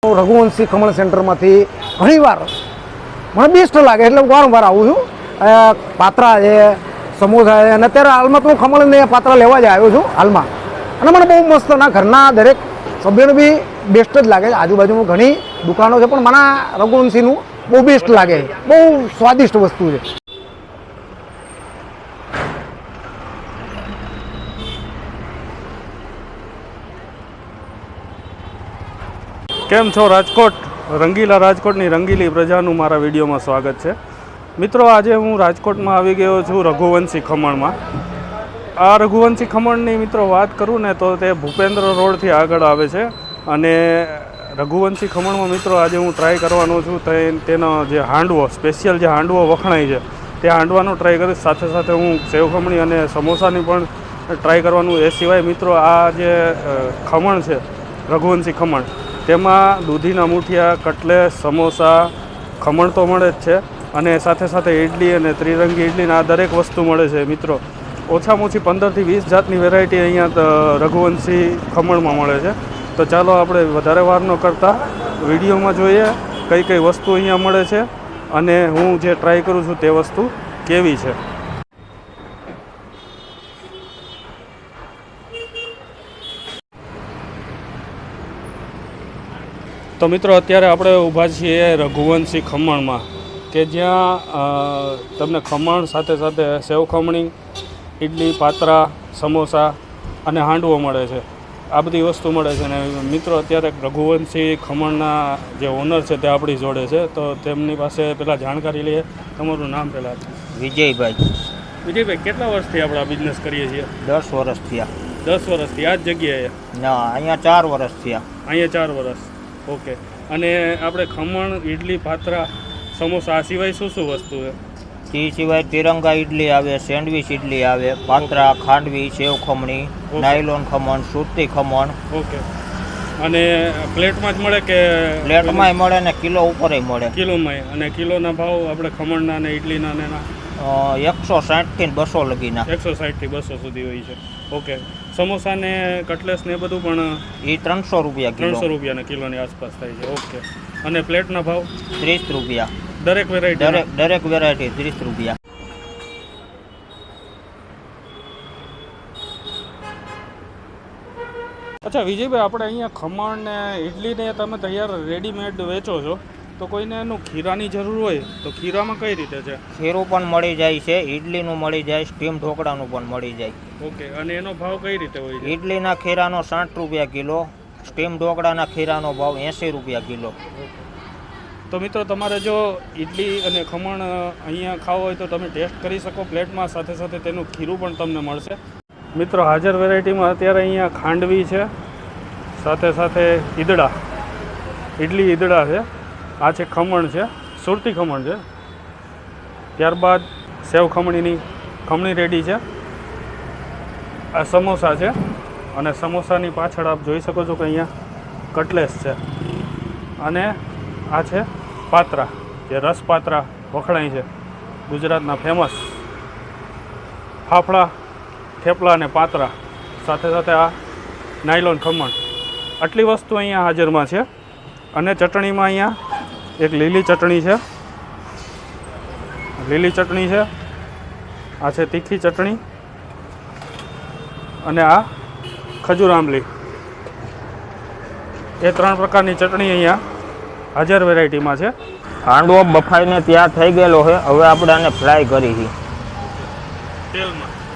રઘુવંશી ખમણ સેન્ટરમાંથી ઘણીવાર મને બેસ્ટ લાગે એટલે હું વારંવાર આવું છું. પાત્રા છે, સમોસા છે, અને અત્યારે હાલમાં તો હું ખમણ ને પાત્રા લેવા જ આવ્યો છું હાલમાં. અને મને બહુ મસ્ત ના ઘરના દરેક સભ્યોને બી બેસ્ટ જ લાગે છે. આજુબાજુમાં ઘણી દુકાનો છે પણ મને રઘુવંશીનું બહુ બેસ્ટ લાગે છે. બહુ સ્વાદિષ્ટ વસ્તુ છે. કેમ છો રાજકોટ? રંગીલા રાજકોટની રંગીલી પ્રજાનું મારા વિડીયોમાં સ્વાગત છે. મિત્રો, આજે હું રાજકોટમાં આવી ગયો છું રઘુવંશી ખમણમાં. આ રઘુવંશી ખમણની મિત્રો વાત કરું ને તો તે ભૂપેન્દ્ર રોડથી આગળ આવે છે. અને રઘુવંશી ખમણમાં મિત્રો આજે હું ટ્રાય કરવાનો છું તેનો જે હાંડવો, સ્પેશિયલ જે હાંડવો વખણાય છે તે હાંડવાનો ટ્રાય કરીશ. સાથે સાથે હું સેવ ખમણી અને સમોસાની પણ ટ્રાય કરવાનું. એ સિવાય મિત્રો આ જે ખમણ છે રઘુવંશી ખમણ, તેમાં દૂધીના મૂઠિયા, કટલેસ, સમોસા, ખમણ તો મળે જ છે અને સાથે સાથે ઇડલી અને ત્રિરંગી ઇડલીને આ દરેક વસ્તુ મળે છે. મિત્રો, ઓછામાં ઓછી 15થી 20 જાતની વેરાયટી અહીંયા રઘુવંશી ખમણમાં મળે છે. તો ચાલો આપણે વધારે વાર ન કરતાં વિડીયોમાં જોઈએ કઈ કઈ વસ્તુ અહીંયા મળે છે અને હું જે ટ્રાય કરું છું તે વસ્તુ કેવી છે. તો મિત્રો, અત્યારે આપણે ઊભા છીએ રઘુવંશી ખમણમાં, કે જ્યાં તમને ખમણ સાથે સાથે સેવ ખમણી, ઇડલી, પાત્રા, સમોસા અને હાંડવો મળે છે. આ બધી વસ્તુ મળે છે. અને મિત્રો, અત્યારે રઘુવંશી ખમણના જે ઓનર છે તે આપણી જોડે છે. તો તેમની પાસે પહેલાં જાણકારી લઈએ. તમારું નામ પહેલાં? વિજયભાઈ. વિજયભાઈ, કેટલા વર્ષથી આપણે આ બિઝનેસ કરીએ છીએ? 10 વર્ષ થયા. 10 વર્ષથી આ જ જગ્યાએ? ના, અહીંયા 4 વર્ષ થયા. અહીંયા 4 વર્ષ. ઓકે. અને આપણે ખમણ, ઇડલી, પાત્રા, સમોસા આ સિવાય શું શું વસ્તુ છે? તે સિવાય તિરંગા ઇડલી આવે, સેન્ડવિચ ઇડલી આવે, પાત્રા, ખાંડવી, સેવ ખમણી, નાયલોન ખમણ, સુરતી ખમણ. ઓકે. અને પ્લેટમાં જ મળે કે? પ્લેટમાંય મળે ને કિલો ઉપરય મળે. કિલોમાંય. અને કિલોના ભાવ આપણે ખમણના અને ઇડલીના ને એના 160 થી 200 લગીના. 160 થી 200 સુધી હોય છે. ઓકે. સમોસા ને કટલેસ ને એ બધું પણ એ 300 રૂપિયા કિલો. 300 રૂપિયાના કિલોની આસપાસ થાય છે. ઓકે. અને પ્લેટના ભાવ 30 રૂપિયા. દરેક વેરાયટી? દરેક વેરાયટી 30 રૂપિયા. અચ્છા વિજયભાઈ, આપણે અહીંયા ખમણ ને ઇડલીને તમે તૈયાર રેડીમેડ વેચો છો, તો કોઈને એનું ખીરાની જરૂર હોય તો ખીરામાં કઈ રીતે છે? ખીરું પણ મળી જાય છે, ઇડલીનું મળી જાય, સ્ટીમ ઢોકળાનું પણ મળી જાય. ઓકે. અને એનો ભાવ કઈ રીતે હોય છે? ઇડલીના ખીરાનો 60 રૂપિયા કિલો, સ્ટીમ ઢોકળાના ખીરાનો ભાવ 80 રૂપિયા કિલો. તો મિત્રો, તમારે જો ઇડલી અને ખમણ અહીંયા ખાવું હોય તો તમે ટેસ્ટ કરી શકો પ્લેટમાં. સાથે સાથે તેનું ખીરું પણ તમને મળશે. મિત્રો, હાજર વેરાયટીમાં અત્યારે અહીંયા ખાંડવી છે, સાથે સાથે ઈદડા, ઇડલી ઈદડા છે. આ છે ખમણ છે, સુરતી ખમણ છે. ત્યારબાદ સેવ ખમણી રેડી છે. આ સમોસા છે અને સમોસાની પાછળ આપ જોઈ શકો છો કે અહીંયા કટલેસ છે. અને આ છે પાત્રા, જે રસ પાત્રા વખણાય છે, ગુજરાતના ફેમસ ફાફડા, થેપલા અને પાત્રા. સાથે સાથે આ નાયલોન ખમણ. આટલી વસ્તુ અહીંયા હાજરમાં છે. અને ચટણીમાં અહીંયા એક લીલી ચટણી છે, આ છે તીખી ચટણી, અને આ ખજૂર આંબલી. એ 3 પ્રકારની ચટણી અહીંયા હાજર વેરાયટીમાં છે. હાંડવો બફાઈને તૈયાર થઈ ગયેલો છે. હવે આપણે આને ફ્રાય કરી છે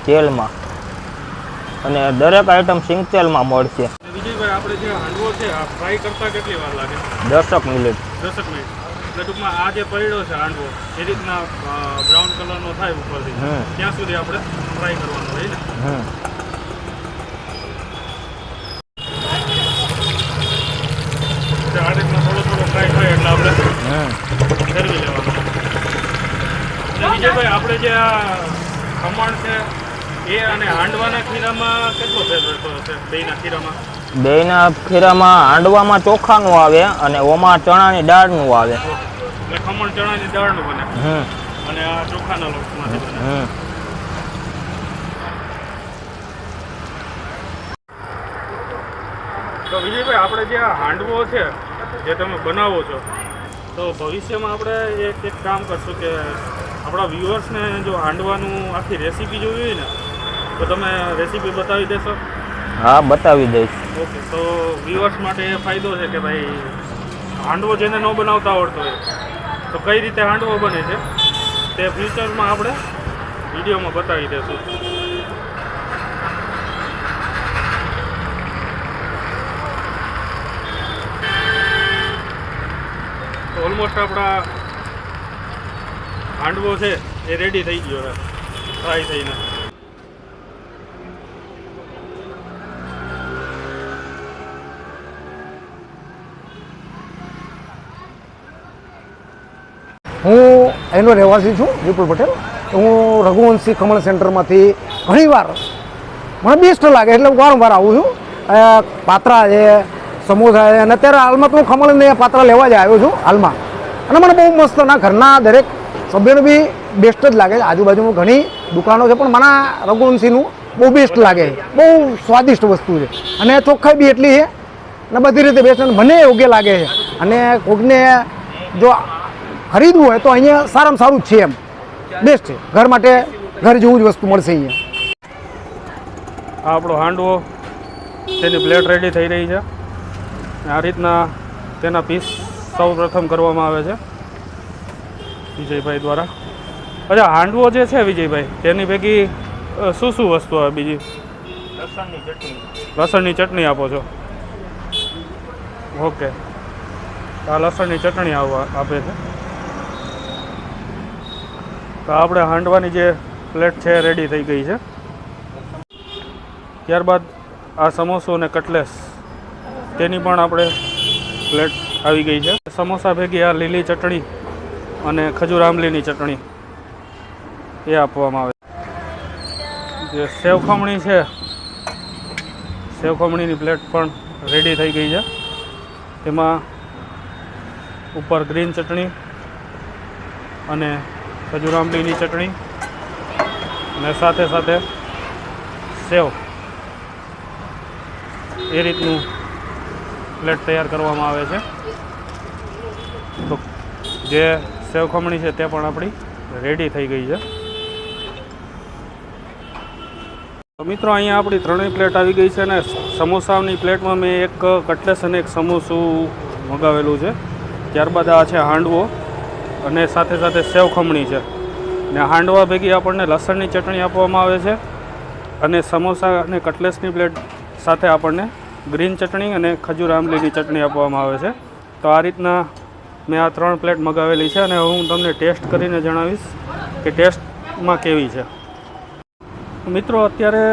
તેલમાં. અને દરેક આઈટમ સિંગ તેલમાં મળશે. વિજયભાઈ, આપણે જે હાંડવો છે આ ફ્રાય કરતા કેટલી વાર લાગે? 10 મિનિટ. 10 મિનિટ. એટલે ટૂંકમાં આ જે પડ્યો છે હાંડવો એ રીતના બ્રાઉન કલરનો થાય ઉપરથી, ત્યાં સુધી આપણે ફ્રાય કરવાનો હોય ને? આ રીતના થોડો ફ્રાય થાય એટલે આપણે ફેરવી લેવાનો. વિજયભાઈ, આપણે જે આ ખમણ છે એ અને હાંડવાના ખીરામાં કેટલો ફેર છે? બેયના ખીરામાં? બેયના ખીરામાં હાંડવામાં ચોખાનું આવે અને ઓમાં ચણાની દાળનું આવે. એટલે ખમણ ચણાની દાળનું બને અને આ ચોખાના લોટમાંથી બને. તો વિજયભાઈ આપણે જે આ હાંડવો છે જે તમે બનાવો છો તો ભવિષ્યમાં આપણે એક કામ કરશું કે આપણા વ્યુઅર્સને જો હાંડવાનું આખી રેસીપી જોવી હોય ને તો તમે રેસીપી બતાવી દેશો? હા, બતાવી દઈશ. ઓકે, તો વ્યુઅર્સ માટે એ ફાયદો છે કે ભાઈ હાંડવો જેને ન બનાવતા આવડતો હોય તો કઈ રીતે હાંડવો બને છે તે ફ્યુચરમાં આપણે વિડીયોમાં બતાવી દઈશું. તો ઓલમોસ્ટ આપણા હાંડવો છે એ રેડી થઈ ગયો છે ફ્રાય થઈને. હું એનો રહેવાસી છું વિપુલ પટેલ. હું રઘુવંશી ખમણ સેન્ટરમાંથી ઘણીવાર મને બેસ્ટ લાગે એટલે હું વારંવાર આવું છું. પાત્રા છે, સમોસા છે, અને અત્યારે હાલમાં તો હું ખમણને પાત્રા લેવા જ આવ્યો છું હાલમાં. અને મને બહુ મસ્ત ના ઘરના દરેક સભ્યોને બી બેસ્ટ જ લાગે છે. આજુબાજુમાં ઘણી દુકાનો છે પણ મને રઘુવંશીનું બહુ બેસ્ટ લાગે છે. બહુ સ્વાદિષ્ટ વસ્તુ છે અને ચોખ્ખાઈ બી એટલી છે અને બધી રીતે બેસ્ટ મને યોગ્ય લાગે છે. અને કોઈકને જો ખરીદવું હોય તો અહીંયા સારામાં સારું જ છે, એમ બેસ્ટ છે. ઘર માટે ઘર જેવું જ વસ્તુ મળશે અહીંયા. આ આપણો હાંડવો તેની પ્લેટ રેડી થઈ રહી છે. આ રીતના તેના પીસ સૌ પ્રથમ કરવામાં આવે છે વિજયભાઈ દ્વારા. અચ્છા, હાંડવો જે છે વિજયભાઈ તેની ભેગી શું શું વસ્તુ આવે બીજી? લસણની ચટણી. લસણની ચટણી આપો છો? ઓકે, આ લસણની ચટણી આપે છે. તો આપણે હાંડવાની જે પ્લેટ છે રેડી થઈ ગઈ છે. ત્યારબાદ આ સમોસો અને કટલેસ તેની પણ આપણે પ્લેટ આવી ગઈ છે. સમોસા ભેગી આ લીલી ચટણી અને ખજૂર આંબલીની ચટણી એ આપવામાં આવે. જે સેવ ખમણી છે, સેવ ખમણીની પ્લેટ પણ રેડી થઈ ગઈ છે. તેમાં ઉપર ગ્રીન ચટણી અને ખજૂર આંબલીની ચટણી અને સાથે સાથે સેવ એ રીતનું પ્લેટ તૈયાર કરવામાં આવે છે. તો જે સેવ ખમણી છે તે પણ આપણી રેડી થઈ ગઈ છે. તો મિત્રો અહીંયા આપણી ત્રણેય પ્લેટ આવી ગઈ છે અને સમોસાની પ્લેટમાં મેં એક કટલેસ અને એક સમોસું મગાવેલું છે. ત્યારબાદ આ છે હાંડવો અને સાથે સાથે સેવ ખમણી છે. ને હાંડવા ભેગી આપણને લસણની ચટણી આપવામાં આવે છે અને સમોસા અને કટલેસની પ્લેટ સાથે આપણને ગ્રીન ચટણી અને ખજૂર આંબલીની ચટણી આપવામાં આવે છે. તો આ રીતના મેં આ ત્રણ પ્લેટ મગાવેલી છે અને હું તમને ટેસ્ટ કરીને જણાવીશ કે ટેસ્ટમાં કેવી છે. મિત્રો, અત્યારે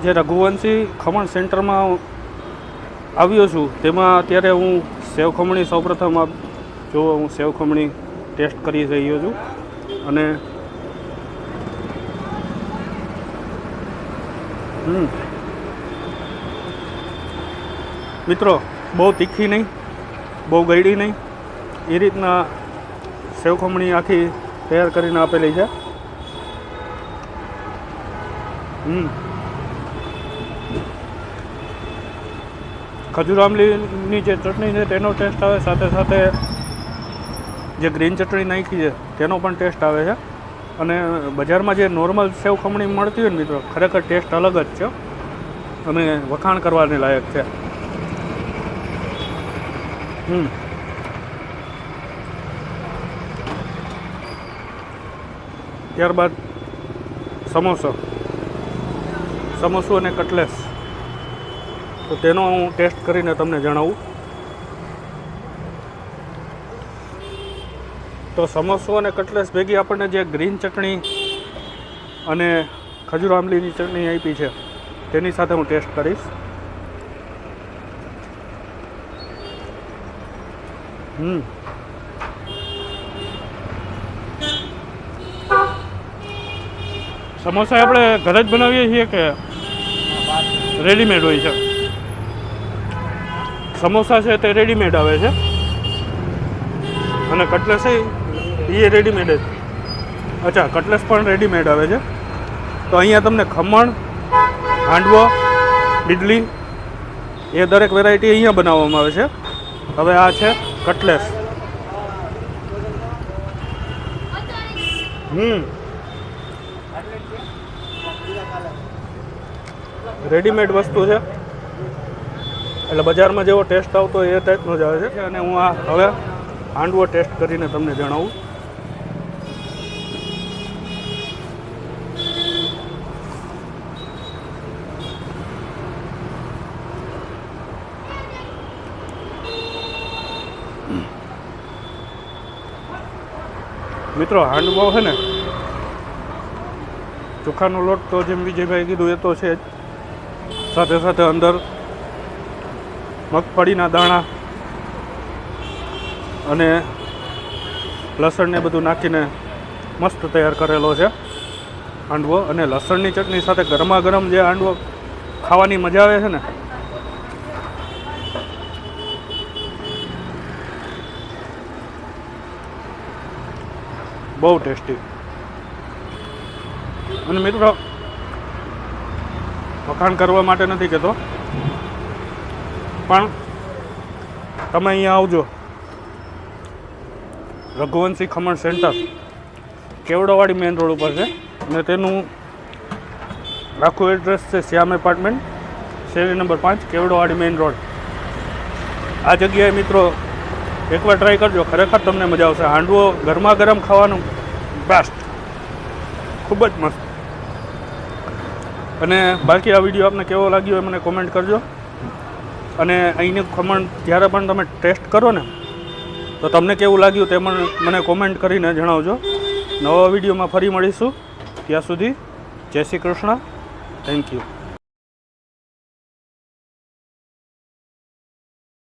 જે રઘુવંશી ખમણ સેન્ટરમાં આવ્યો છું તેમાં અત્યારે હું સેવ ખમણી સૌપ્રથમ જો હું સેવ ખમણી ટેસ્ટ કરી રહ્યો છું અને મિત્રો બહુ તીખી નહીં, બહુ ગળી નહીં, એ રીતના સેવ ખમણી આખી તૈયાર કરીને આપેલી છે. ખજૂર આંબલીની જે ચટણી છે તેનો ટેસ્ટ આવે, સાથે સાથે જે ગ્રીન ચટણી નાખી છે તેનો પણ ટેસ્ટ આવે છે. અને બજારમાં જે નોર્મલ સેવ ખમણી મળતી હોય ને મિત્રો, ખરેખર ટેસ્ટ અલગ જ છે અને વખાણ કરવાની લાયક છે. ત્યારબાદ સમોસું અને કટલેસ, તો તેનો હું ટેસ્ટ કરીને તમને જણાવું. તો સમોસું અને કટલેસ ભેગી આપણને જે ગ્રીન ચટણી અને ખજૂર આંબલીની ચટણી આપી છે તેની સાથે હું ટેસ્ટ કરીશ. સમોસા આપણે ઘરે જ બનાવીએ છીએ કે રેડીમેડ હોય છે? સમોસા છે તે રેડીમેડ આવે છે અને કટલેસ એ રેડીમેડ જ. અચ્છા, કટલેસ પણ રેડીમેડ આવે છે. તો અહીંયા તમને ખમણ, હાંડવો, ઇડલી એ દરેક વેરાયટી અહીંયા બનાવવામાં આવે છે. હવે આ છે કટલેસ. રેડીમેડ વસ્તુ છે એટલે બજારમાં જેવો ટેસ્ટ આવતો હોય એ ટાઈપનો જ આવે છે. અને હું આ હવે હાંડવો ટેસ્ટ કરીને તમને જણાવું. મિત્રો હાંડવો છે ને, ચોખાનો લોટ તો જેમ વિજયભાઈ કીધું એ તો છે જ, સાથે સાથે અંદર મગફળીના દાણા અને લસણ ને બધું નાખીને મસ્ત તૈયાર કરેલો છે હાંડવો. અને લસણની ચટણી સાથે ગરમા ગરમ જે હાંડવો ખાવાની મજા આવે છે ને, બહુ ટેસ્ટી. અને મિત્રો વખાણ કરવા માટે નથી કહેતો, પણ તમે અહીંયા આવજો. Raghuvanshi Khaman centre Kevdawadi main road ઉપર છે અને તેનું આખું એડ્રેસ છે શ્યામ એપાર્ટમેન્ટ, શેરી નંબર 5, કેવડોવાડી મેઇન રોડ. આ જગ્યાએ મિત્રો એકવાર ટ્રાય કરજો, ખરેખર તમને મજા આવશે. હાંડવો ગરમા ગરમ ખાવાનું બેસ્ટ, ખૂબ જ મસ્ત. અને બાકી આ વિડીયો આપને કેવો લાગ્યો એ મને કોમેન્ટ કરજો. અને અહીંનું ખમણ જ્યારે પણ તમે ટેસ્ટ કરો ને તો તમને કેવું લાગ્યું તે મને કોમેન્ટ કરીને જણાવજો. નવા વિડીયોમાં ફરી મળીશું. ત્યાં સુધી જય શ્રી કૃષ્ણ. Thank you.